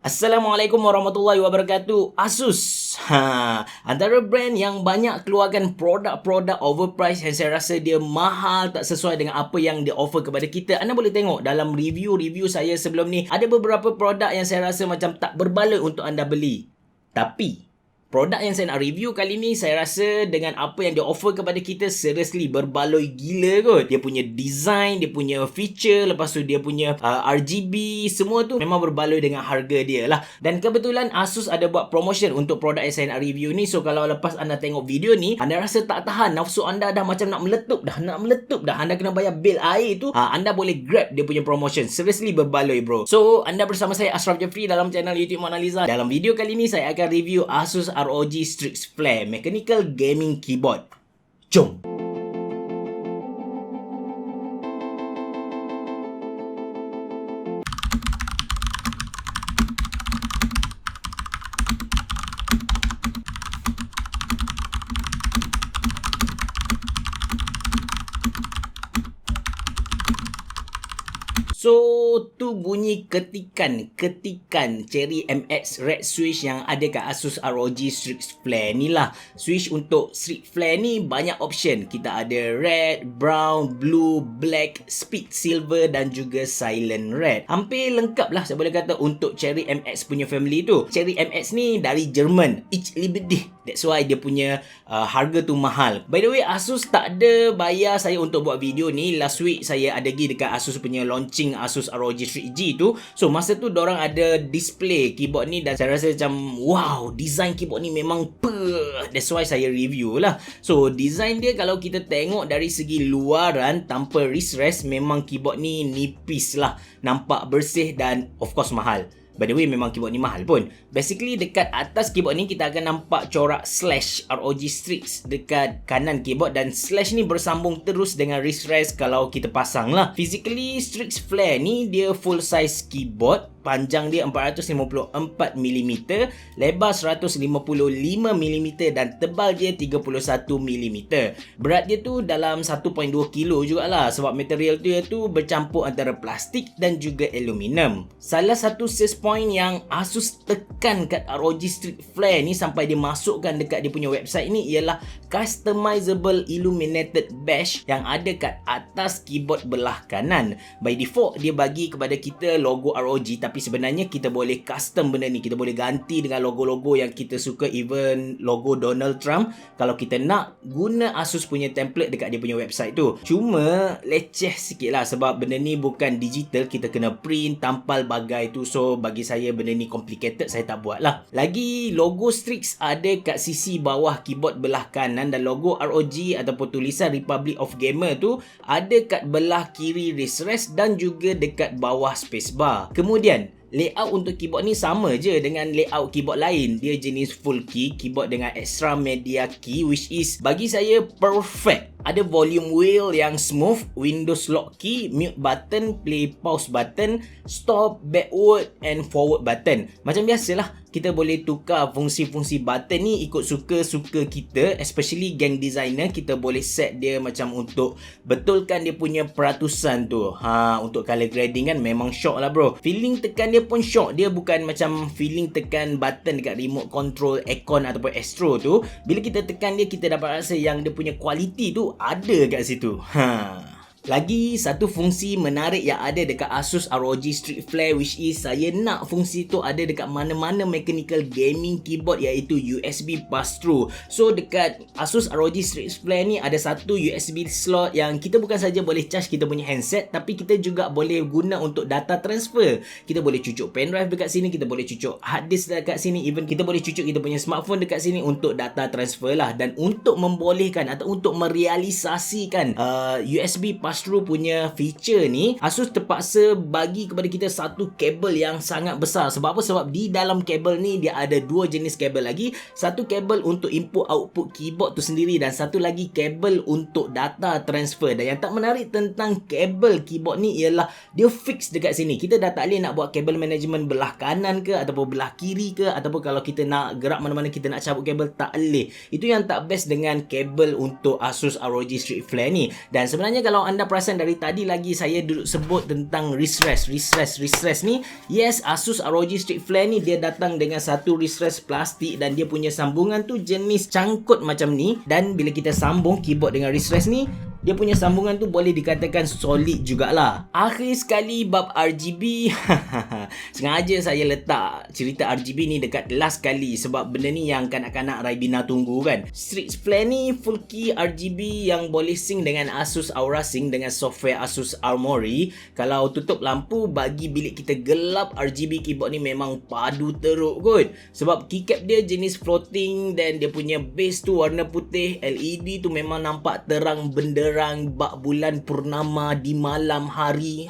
Assalamualaikum warahmatullahi wabarakatuh. Asus. Antara brand yang banyak keluarkan produk-produk overpriced yang saya rasa dia mahal, tak sesuai dengan apa yang dia offer kepada kita. Anda boleh tengok dalam review saya sebelum ni, ada beberapa produk yang saya rasa macam tak berbaloi untuk anda beli. Tapi produk yang saya nak review kali ni, saya rasa dengan apa yang dia offer kepada kita, seriously berbaloi gila kot. Dia punya design, dia punya feature, lepas tu dia punya RGB, semua tu memang berbaloi dengan harga dia lah. Dan kebetulan Asus ada buat promotion untuk produk yang saya nak review ni. So kalau lepas anda tengok video ni, anda rasa tak tahan, nafsu anda dah macam nak meletup dah, anda kena bayar bil air tu, anda boleh grab dia punya promotion. Seriously berbaloi bro. So anda bersama saya Ashraf Jeffrey dalam channel Yeti Monaliza. Dalam video kali ni saya akan review Asus ROG Strix Flare Mechanical Gaming Keyboard. Jom! So, tu bunyi ketikan Cherry MX Red Switch yang ada kat Asus ROG Strix Flare ni lah. Switch untuk Strix Flare ni banyak option. Kita ada red, brown, blue, black, speed silver dan juga silent red. Hampir lengkap lah saya boleh kata untuk Cherry MX punya family tu. Cherry MX ni dari Jerman. Ich liebe dich. That's why dia punya harga tu mahal. By the way, Asus tak ada bayar saya untuk buat video ni. Last week saya ada pergi dekat Asus punya launching Asus ROG Strix G tu. So masa tu dorang ada display keyboard ni dan saya rasa macam wow, design keyboard ni memang that's why saya review lah. So design dia kalau kita tengok dari segi luaran tanpa wrist rest, memang keyboard ni nipis lah, nampak bersih dan of course mahal. By the way, memang keyboard ni mahal pun. Basically, dekat atas keyboard ni kita akan nampak corak slash ROG Strix dekat kanan keyboard, dan slash ni bersambung terus dengan wrist rest kalau kita pasang lah. Physically, Strix Flare ni dia full size keyboard. Panjang dia 454mm, lebar 155mm dan tebal dia 31mm. Berat dia tu dalam 1.2 kilo jugalah, sebab material dia tu bercampur antara plastik dan juga aluminium. Salah satu sales point yang Asus tekan kat ROG Strix Flare ni sampai dia masukkan dekat dia punya website ni ialah customizable illuminated badge yang ada kat atas keyboard belah kanan. By default dia bagi kepada kita logo ROG, tapi sebenarnya kita boleh custom benda ni. Kita boleh ganti dengan logo-logo yang kita suka, even logo Donald Trump kalau kita nak guna Asus punya template dekat dia punya website tu. Cuma leceh sikit lah sebab benda ni bukan digital, kita kena print, tampal bagai tu. So bagi saya benda ni complicated, saya tak buat lah. Lagi logo Strix ada kat sisi bawah keyboard belah kanan, dan logo ROG ataupun tulisan Republic of Gamer tu ada kat belah kiri wrist rest dan juga dekat bawah spacebar. Kemudian layout untuk keyboard ni sama je dengan layout keyboard lain. Dia jenis full key, keyboard dengan extra media key, which is bagi saya perfect. Ada volume wheel yang smooth, Windows lock key, mute button, play pause button, stop, backward and forward button. Macam biasalah, kita boleh tukar fungsi-fungsi button ni ikut suka-suka kita. Especially gang designer, kita boleh set dia macam untuk betulkan dia punya peratusan tu. Untuk color grading kan memang shock lah bro. Feeling tekan dia pun shock. Dia bukan macam feeling tekan button dekat remote control aircon ataupun Astro tu. Bila kita tekan dia, kita dapat rasa yang dia punya quality tu ada kat situ. Lagi satu fungsi menarik yang ada dekat Asus ROG Strix Flare, which is saya nak fungsi tu ada dekat mana-mana mechanical gaming keyboard, iaitu USB pass-through. So dekat Asus ROG Strix Flare ni ada satu USB slot yang kita bukan saja boleh charge kita punya handset, tapi kita juga boleh guna untuk data transfer. Kita boleh cucuk pendrive dekat sini, kita boleh cucuk hard disk dekat sini, even kita boleh cucuk kita punya smartphone dekat sini untuk data transfer lah. Dan untuk membolehkan atau untuk merealisasikan USB pass-through punya feature ni, Asus terpaksa bagi kepada kita satu kabel yang sangat besar. Sebab apa? Sebab di dalam kabel ni dia ada dua jenis kabel lagi. Satu kabel untuk input output keyboard tu sendiri, dan satu lagi kabel untuk data transfer. Dan yang tak menarik tentang kabel keyboard ni ialah dia fix dekat sini. Kita dah tak boleh nak buat kabel management belah kanan ke ataupun belah kiri ke, ataupun kalau kita nak gerak mana-mana kita nak cabut kabel, tak boleh. Itu yang tak best dengan kabel untuk Asus ROG Strix Flare ni. Dan sebenarnya kalau anda anda perasan dari tadi lagi saya duduk sebut tentang wrist rest ni, yes, Asus ROG Strix Flare ni dia datang dengan satu wrist rest plastik dan dia punya sambungan tu jenis cangkut macam ni, dan bila kita sambung keyboard dengan wrist rest ni, dia punya sambungan tu boleh dikatakan solid jugalah. Akhir sekali bab RGB. Sengaja saya letak cerita RGB ni dekat last kali sebab benda ni yang kanak-kanak Raibina tunggu kan. Strix Flare ni full key RGB yang boleh sync dengan Asus Aura Sync dengan software Asus Armory. Kalau tutup lampu bagi bilik kita gelap, RGB keyboard ni memang padu teruk kot. Sebab keycap dia jenis floating dan dia punya base tu warna putih, LED tu memang nampak terang benderang bak bulan purnama di malam hari.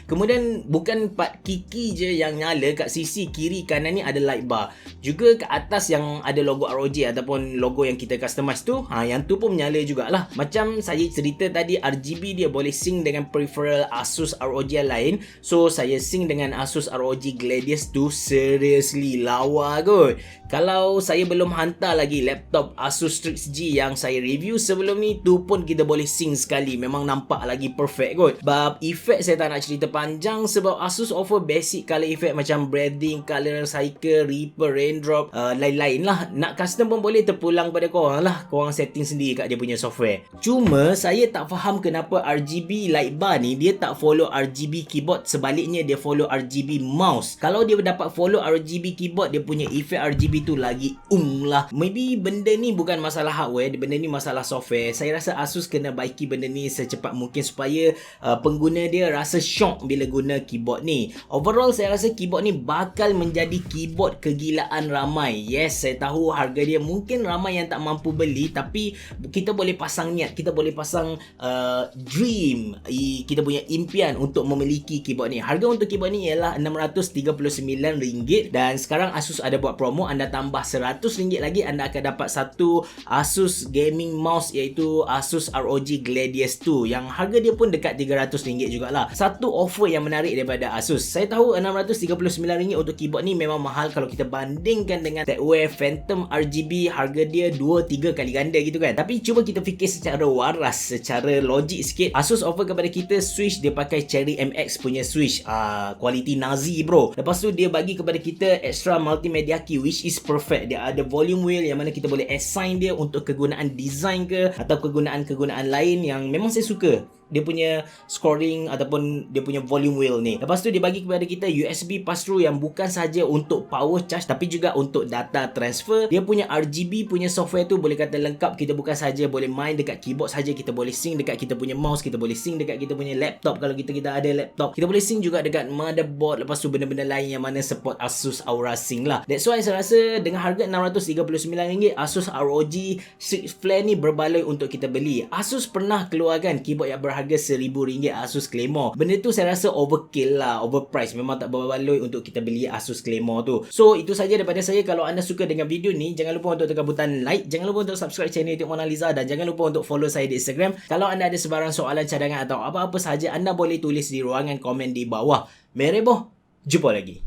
Kemudian bukan part kiki je yang nyala, kat sisi kiri kanan ni ada light bar. Juga kat atas yang ada logo ROG ataupun logo yang kita customize tu, yang tu pun menyala jugalah. Macam saya cerita tadi, RGB dia boleh sync dengan peripheral Asus ROG yang lain. So saya sync dengan Asus ROG Gladius tu, seriously lawa kot. Kalau saya belum hantar lagi laptop Asus Strix G yang saya review sebelum ni, tu pun kita boleh sync sekali. Memang nampak lagi perfect kot. Bab effect saya tak nak cerita panjang sebab Asus offer basic color effect macam breathing, color cycle, ripple, raindrop, lain-lain lah. Nak custom pun boleh, terpulang pada korang lah. Korang setting sendiri kat dia punya software. Cuma saya tak faham kenapa RGB light bar ni dia tak follow RGB keyboard, sebaliknya dia follow RGB mouse. Kalau dia dapat follow RGB keyboard, dia punya effect RGB tu lagi lah. Maybe benda ni bukan masalah hardware, benda ni masalah software. Saya rasa Asus kena baiki benda ni secepat mungkin supaya pengguna dia rasa shock bila guna keyboard ni. Overall saya rasa keyboard ni bakal menjadi keyboard kegilaan ramai. Yes, saya tahu harga dia mungkin ramai yang tak mampu beli, tapi kita boleh pasang niat, kita boleh pasang dream, kita punya impian untuk memiliki keyboard ni. Harga untuk keyboard ni ialah RM639 dan sekarang Asus ada buat promo, anda tambah RM100 lagi, anda akan dapat satu Asus gaming mouse iaitu Asus ROG Gladius 2 yang harga dia pun dekat RM300 jugalah. Satu offer yang menarik daripada Asus. Saya tahu RM639 untuk keyboard ni memang mahal kalau kita bandingkan dengan TechWare Phantom RGB, harga dia 2-3 kali ganda gitu kan. Tapi cuba kita fikir secara waras, secara logik sikit. Asus offer kepada kita switch, dia pakai Cherry MX punya switch, quality Nazi bro. Lepas tu dia bagi kepada kita extra multimedia key which is perfect. Dia ada volume wheel yang mana kita boleh assign dia untuk kegunaan design ke atau kegunaan-kegunaan lain yang memang saya suka. Dia punya scoring ataupun dia punya volume wheel ni. Lepas tu dia bagi kepada kita USB pass-through yang bukan saja untuk power charge tapi juga untuk data transfer. Dia punya RGB punya software tu boleh kata lengkap. Kita bukan saja boleh main dekat keyboard saja, kita boleh sync dekat kita punya mouse, kita boleh sync dekat kita punya laptop kalau kita ada laptop. Kita boleh sync juga dekat motherboard. Lepas tu benda-benda lain yang mana support Asus Aura Sync lah. That's why saya rasa dengan harga RM639 Asus ROG Strix Flare ni berbaloi untuk kita beli. Asus pernah keluarkan keyboard yang berharga RM1,000 Asus Claymore. Benda tu saya rasa overkill lah, overpriced. Memang tak berbaloi untuk kita beli Asus Claymore tu. So itu saja daripada saya. Kalau anda suka dengan video ni, jangan lupa untuk tekan butang like, jangan lupa untuk subscribe channel Yeti Monaliza dan jangan lupa untuk follow saya di Instagram. Kalau anda ada sebarang soalan, cadangan atau apa-apa sahaja, anda boleh tulis di ruangan komen di bawah. Mereboh, jumpa lagi.